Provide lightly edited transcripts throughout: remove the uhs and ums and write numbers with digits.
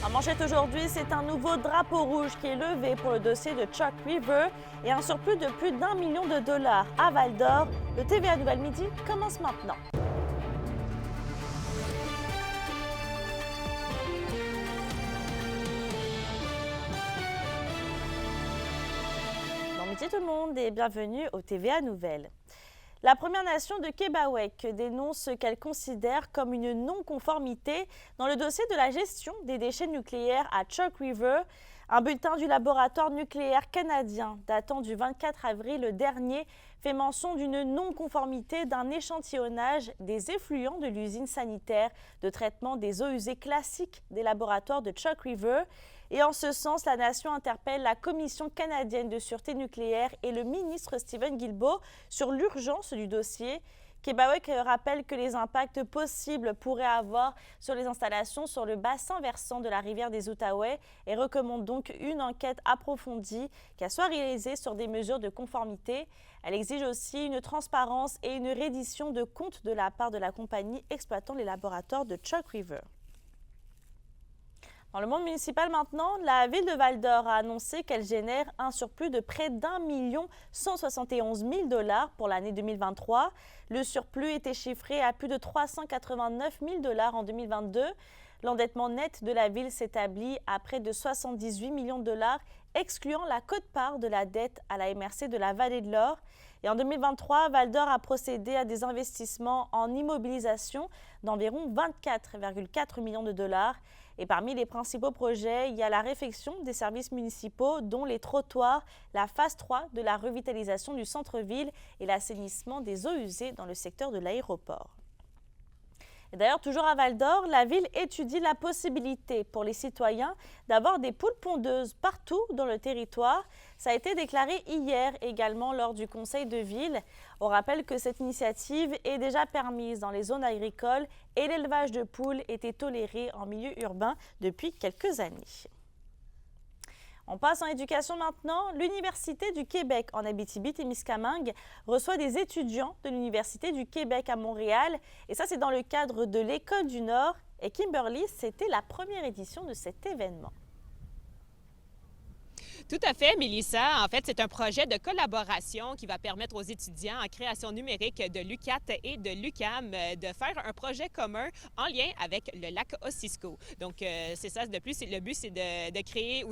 En manchette aujourd'hui, c'est un nouveau drapeau rouge qui est levé pour le dossier de Chalk River et un surplus de plus d'1 million de dollars à Val-d'Or. Le TVA Nouvelle Midi commence maintenant. Bon midi tout le monde et bienvenue au TVA Nouvelles. La Première Nation de Québec dénonce ce qu'elle considère comme une non-conformité dans le dossier de la gestion des déchets nucléaires à Chalk River. Un bulletin du laboratoire nucléaire canadien datant du 24 avril dernier fait mention d'une non-conformité d'un échantillonnage des effluents de l'usine sanitaire de traitement des eaux usées classiques des laboratoires de Chalk River. Et en ce sens, la Nation interpelle la Commission canadienne de sûreté nucléaire et le ministre Steven Guilbeault sur l'urgence du dossier. Québec rappelle que les impacts possibles pourraient avoir sur les installations sur le bassin versant de la rivière des Outaouais et recommande donc une enquête approfondie qu'elle soit réalisée sur des mesures de conformité. Elle exige aussi une transparence et une reddition de comptes de la part de la compagnie exploitant les laboratoires de Chalk River. Dans le monde municipal maintenant, la ville de Val-d'Or a annoncé qu'elle génère un surplus de près d'1 171 000 dollars pour l'année 2023. Le surplus était chiffré à plus de 389 000 dollars en 2022. L'endettement net de la ville s'établit à près de 78 millions de dollars, excluant la quote-part de la dette à la MRC de la Vallée de l'Or. Et en 2023, Val-d'Or a procédé à des investissements en immobilisation d'environ 24,4 millions de dollars. Et parmi les principaux projets, il y a la réfection des services municipaux, dont les trottoirs, la phase 3 de la revitalisation du centre-ville et l'assainissement des eaux usées dans le secteur de l'aéroport. Et d'ailleurs, toujours à Val-d'Or, la ville étudie la possibilité pour les citoyens d'avoir des poules pondeuses partout dans le territoire. Ça a été déclaré hier également lors du conseil de ville. On rappelle que cette initiative est déjà permise dans les zones agricoles et l'élevage de poules était toléré en milieu urbain depuis quelques années. On passe en éducation maintenant. L'Université du Québec en Abitibi-Témiscamingue reçoit des étudiants de l'Université du Québec à Montréal. Et ça, c'est dans le cadre de l'École du Nord. Et Kimberly, c'était la première édition de cet événement. Tout à fait, Mélissa. En fait, c'est un projet de collaboration qui va permettre aux étudiants en création numérique de l'UQAT et de l'UQAM de faire un projet commun en lien avec le lac Ossisco. Donc, c'est ça. De plus, le but, c'est de créer,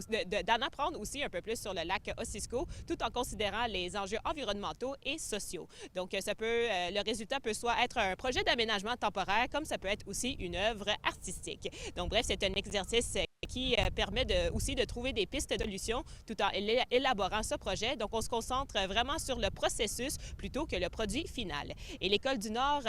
d'en apprendre aussi un peu plus sur le lac Ossisco, tout en considérant les enjeux environnementaux et sociaux. Donc, le résultat peut soit être un projet d'aménagement temporaire, comme ça peut être aussi une œuvre artistique. Donc, bref, c'est un exercice qui permet aussi de trouver des pistes de solutions tout en élaborant ce projet. Donc, on se concentre vraiment sur le processus plutôt que le produit final. Et l'École du Nord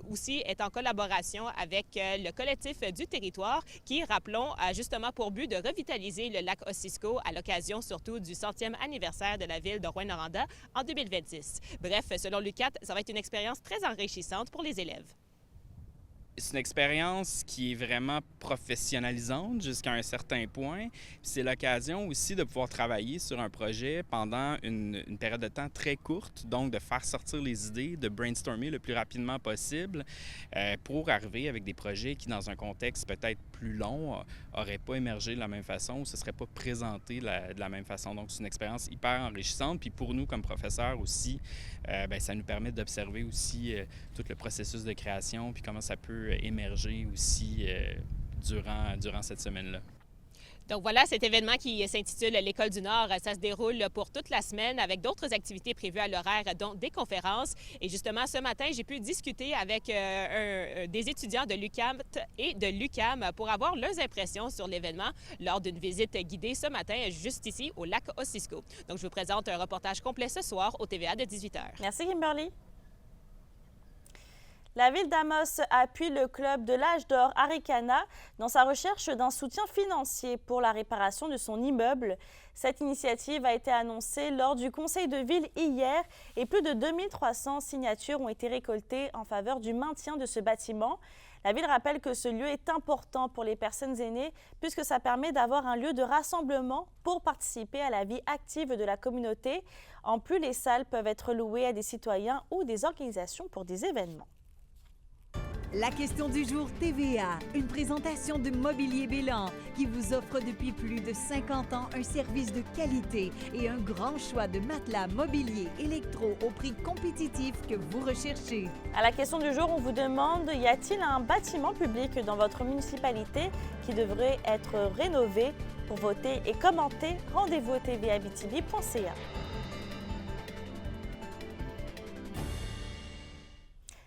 aussi est en collaboration avec le collectif du territoire qui, rappelons, a justement pour but de revitaliser le lac Ossisco à l'occasion surtout du 100e anniversaire de la ville de Rouyn-Noranda en 2026. Bref, selon l'UQAT, ça va être une expérience très enrichissante pour les élèves. C'est une expérience qui est vraiment professionnalisante jusqu'à un certain point. C'est l'occasion aussi de pouvoir travailler sur un projet pendant une période de temps très courte, donc de faire sortir les idées, de brainstormer le plus rapidement possible pour arriver avec des projets qui, dans un contexte peut-être plus long, n'auraient pas émergé de la même façon ou ne se seraient pas présentés de la même façon. Donc, c'est une expérience hyper enrichissante. Puis pour nous, comme professeurs aussi, ça nous permet d'observer aussi tout le processus de création puis comment ça peut émerger aussi durant cette semaine-là. Donc voilà, cet événement qui s'intitule l'École du Nord, ça se déroule pour toute la semaine avec d'autres activités prévues à l'horaire, dont des conférences. Et justement, ce matin, j'ai pu discuter avec des étudiants de l'UQAM et de l'UQAM pour avoir leurs impressions sur l'événement lors d'une visite guidée ce matin, juste ici au lac Ossisco. Donc, je vous présente un reportage complet ce soir au TVA de 18h. Merci, Kimberly. La ville d'Amos appuie le club de l'âge d'or Arikana dans sa recherche d'un soutien financier pour la réparation de son immeuble. Cette initiative a été annoncée lors du conseil de ville hier et plus de 2300 signatures ont été récoltées en faveur du maintien de ce bâtiment. La ville rappelle que ce lieu est important pour les personnes aînées puisque ça permet d'avoir un lieu de rassemblement pour participer à la vie active de la communauté. En plus, les salles peuvent être louées à des citoyens ou des organisations pour des événements. La question du jour TVA, une présentation de Mobilier Bélan qui vous offre depuis plus de 50 ans un service de qualité et un grand choix de matelas, mobilier, électro au prix compétitif que vous recherchez. À la question du jour, on vous demande, y a-t-il un bâtiment public dans votre municipalité qui devrait être rénové? Pour voter et commenter, rendez-vous au tv.abitibi.ca.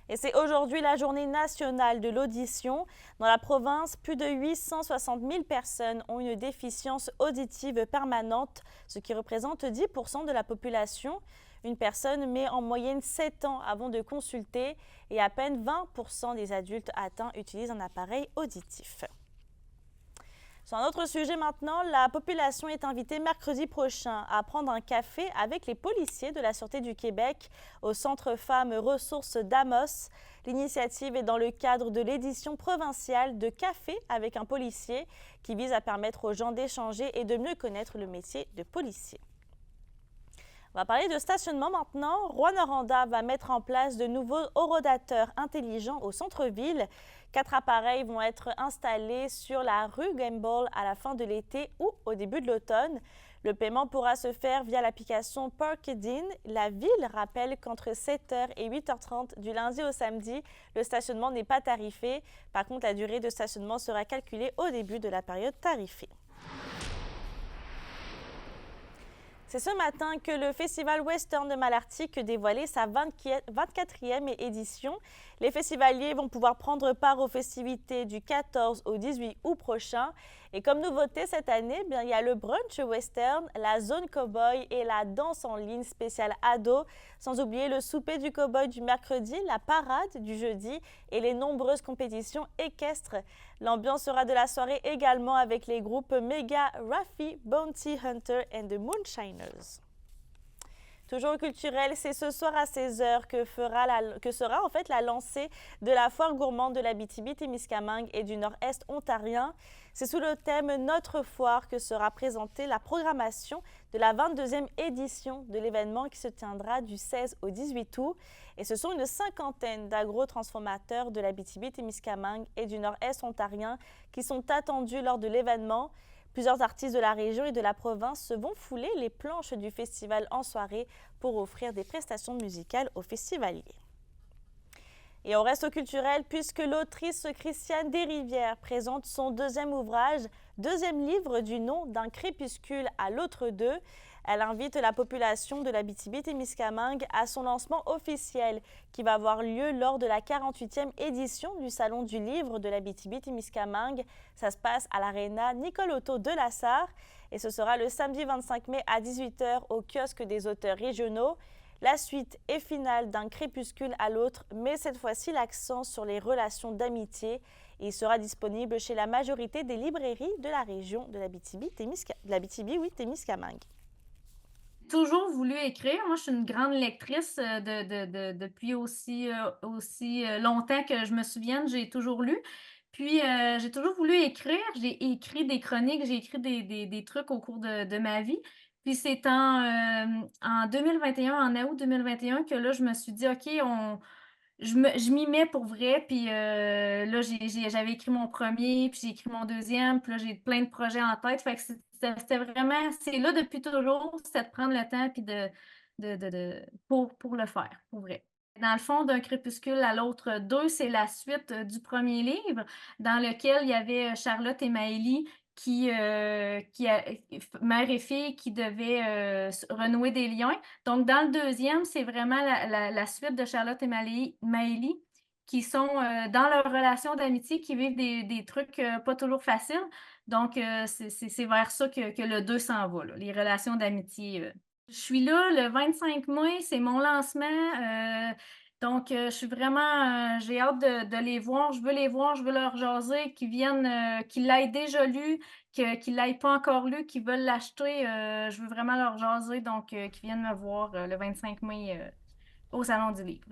Et c'est aujourd'hui la journée nationale de l'audition. Dans la province, plus de 860 000 personnes ont une déficience auditive permanente, ce qui représente 10% de la population. Une personne met en moyenne 7 ans avant de consulter et à peine 20% des adultes atteints utilisent un appareil auditif. Sur un autre sujet maintenant, la population est invitée mercredi prochain à prendre un café avec les policiers de la Sûreté du Québec au Centre Femmes Ressources d'Amos. L'initiative est dans le cadre de l'édition provinciale de Café avec un policier qui vise à permettre aux gens d'échanger et de mieux connaître le métier de policier. On va parler de stationnement maintenant. Rwanda va mettre en place de nouveaux horodateurs intelligents au centre-ville. 4 appareils vont être installés sur la rue Gamble à la fin de l'été ou au début de l'automne. Le paiement pourra se faire via l'application Parkedin. La ville rappelle qu'entre 7h et 8h30 du lundi au samedi, le stationnement n'est pas tarifé. Par contre, la durée de stationnement sera calculée au début de la période tarifée. C'est ce matin que le Festival Western de Malartic dévoilait sa 24e édition. Les festivaliers vont pouvoir prendre part aux festivités du 14 au 18 août prochain. Et comme nouveauté cette année, il y a le brunch western, la zone cow-boy et la danse en ligne spéciale ado. Sans oublier le souper du cow-boy du mercredi, la parade du jeudi et les nombreuses compétitions équestres. L'ambiance sera de la soirée également avec les groupes Mega, Raffy, Bounty Hunter et The Moonshiners. Toujours culturel, c'est ce soir à 16h que sera en fait la lancée de la foire gourmande de l'Abitibi-Témiscamingue et du Nord-Est ontarien. C'est sous le thème Notre foire que sera présentée la programmation de la 22e édition de l'événement qui se tiendra du 16 au 18 août. Et ce sont une cinquantaine d'agro-transformateurs de l'Abitibi-Témiscamingue et du Nord-Est ontarien qui sont attendus lors de l'événement. Plusieurs artistes de la région et de la province se vont fouler les planches du festival en soirée pour offrir des prestations musicales aux festivaliers. Et on reste au culturel puisque l'autrice Christiane Desrivières présente son deuxième ouvrage, deuxième livre du nom d'un crépuscule à l'autre deux. Elle invite la population de l'Abitibi-Témiscamingue à son lancement officiel qui va avoir lieu lors de la 48e édition du Salon du Livre de l'Abitibi-Témiscamingue. Ça se passe à l'Aréna Nicole-Otto de Lassar et ce sera le samedi 25 mai à 18h au kiosque des auteurs régionaux. La suite et finale d'un crépuscule à l'autre, mais cette fois-ci l'accent sur les relations d'amitié. Il sera disponible chez la majorité des librairies de la région de l'Abitibi-Témiscamingue. Toujours voulu écrire. Moi, je suis une grande lectrice depuis aussi longtemps que je me souvienne. J'ai toujours lu. Puis, j'ai toujours voulu écrire. J'ai écrit des chroniques, j'ai écrit des trucs au cours de ma vie. Puis, c'est en 2021, en août 2021, que là, je me suis dit, OK, je m'y mets pour vrai. Puis là, j'avais écrit mon premier, puis j'ai écrit mon deuxième. Puis là, j'ai plein de projets en tête. Fait que c'était vraiment, c'est là depuis toujours, c'était de prendre le temps puis pour le faire, pour vrai. Dans le fond, d'un crépuscule à l'autre deux, c'est la suite du premier livre dans lequel il y avait Charlotte et Maëlie mère et fille qui devaient renouer des liens. Donc, dans le deuxième, c'est vraiment la suite de Charlotte et Maëlie qui sont dans leur relation d'amitié, qui vivent des trucs pas toujours faciles. Donc, c'est vers ça que le 2 s'en va, là, les relations d'amitié. Je suis là le 25 mai, c'est mon lancement. Donc, je suis vraiment, j'ai hâte de les voir. Je veux les voir, je veux leur jaser, qu'ils viennent, qu'ils l'aient déjà lu, qu'ils ne l'aient pas encore lu, qu'ils veulent l'acheter. Je veux vraiment leur jaser, donc qu'ils viennent me voir le 25 mai au Salon du Livre.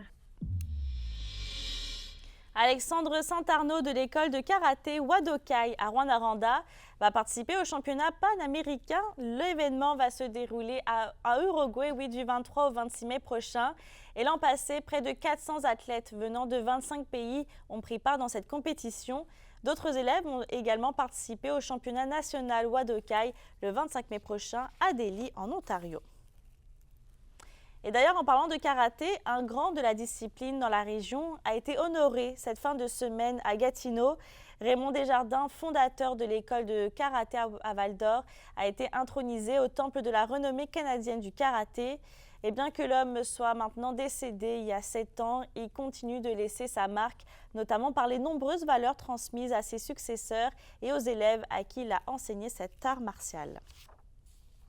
Alexandre Saint-Arnaud de l'école de karaté Wadokai à Rwanda va participer au championnat panaméricain. L'événement va se dérouler à Uruguay, du 23 au 26 mai prochain. Et l'an passé, près de 400 athlètes venant de 25 pays ont pris part dans cette compétition. D'autres élèves ont également participé au championnat national Wadokai le 25 mai prochain à Delhi, en Ontario. Et d'ailleurs, en parlant de karaté, un grand de la discipline dans la région a été honoré cette fin de semaine à Gatineau. Raymond Desjardins, fondateur de l'école de karaté à Val-d'Or, a été intronisé au temple de la renommée canadienne du karaté. Et bien que l'homme soit maintenant décédé il y a 7 ans, il continue de laisser sa marque, notamment par les nombreuses valeurs transmises à ses successeurs et aux élèves à qui il a enseigné cet art martial.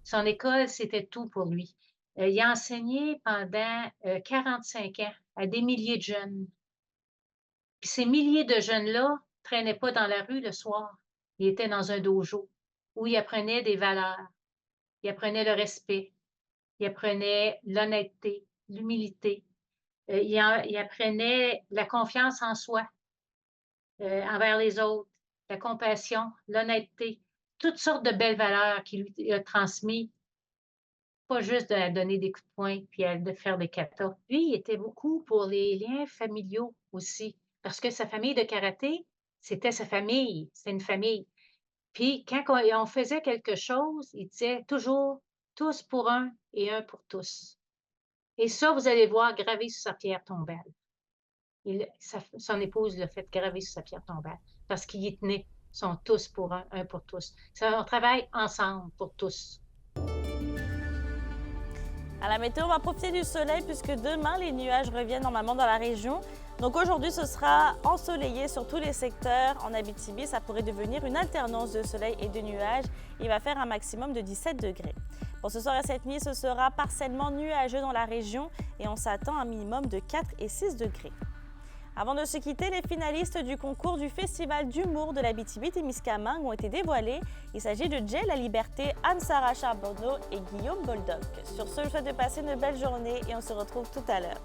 Son école, c'était tout pour lui. Il a enseigné pendant 45 ans à des milliers de jeunes. Puis ces milliers de jeunes-là ne traînaient pas dans la rue le soir. Ils étaient dans un dojo où ils apprenaient des valeurs. Ils apprenaient le respect. Ils apprenaient l'honnêteté, l'humilité. Ils apprenaient la confiance en soi, envers les autres, la compassion, l'honnêteté, toutes sortes de belles valeurs qu'il lui a transmises. Pas juste de donner des coups de poing puis de faire des katas. Lui, il était beaucoup pour les liens familiaux aussi, parce que sa famille de karaté, c'était sa famille, c'était une famille. Puis quand on faisait quelque chose, il disait toujours « tous pour un et un pour tous ». Et ça, vous allez voir gravé sur sa pierre tombale. Son épouse l'a fait graver sur sa pierre tombale, parce qu'il y tenait, ils sont tous pour un pour tous. On travaille ensemble pour tous. À la météo, on va profiter du soleil puisque demain, les nuages reviennent normalement dans la région. Donc aujourd'hui, ce sera ensoleillé sur tous les secteurs. En Abitibi, ça pourrait devenir une alternance de soleil et de nuages. Il va faire un maximum de 17 degrés. Pour ce soir et cette nuit, ce sera partiellement nuageux dans la région et on s'attend à un minimum de 4 et 6 degrés. Avant de se quitter, les finalistes du concours du Festival d'humour de l'Abitibi-Témiscamingue ont été dévoilés. Il s'agit de Jay La Liberté, Anne-Sara Charbonneau et Guillaume Boldoc. Sur ce, je vous souhaite de passer une belle journée et on se retrouve tout à l'heure.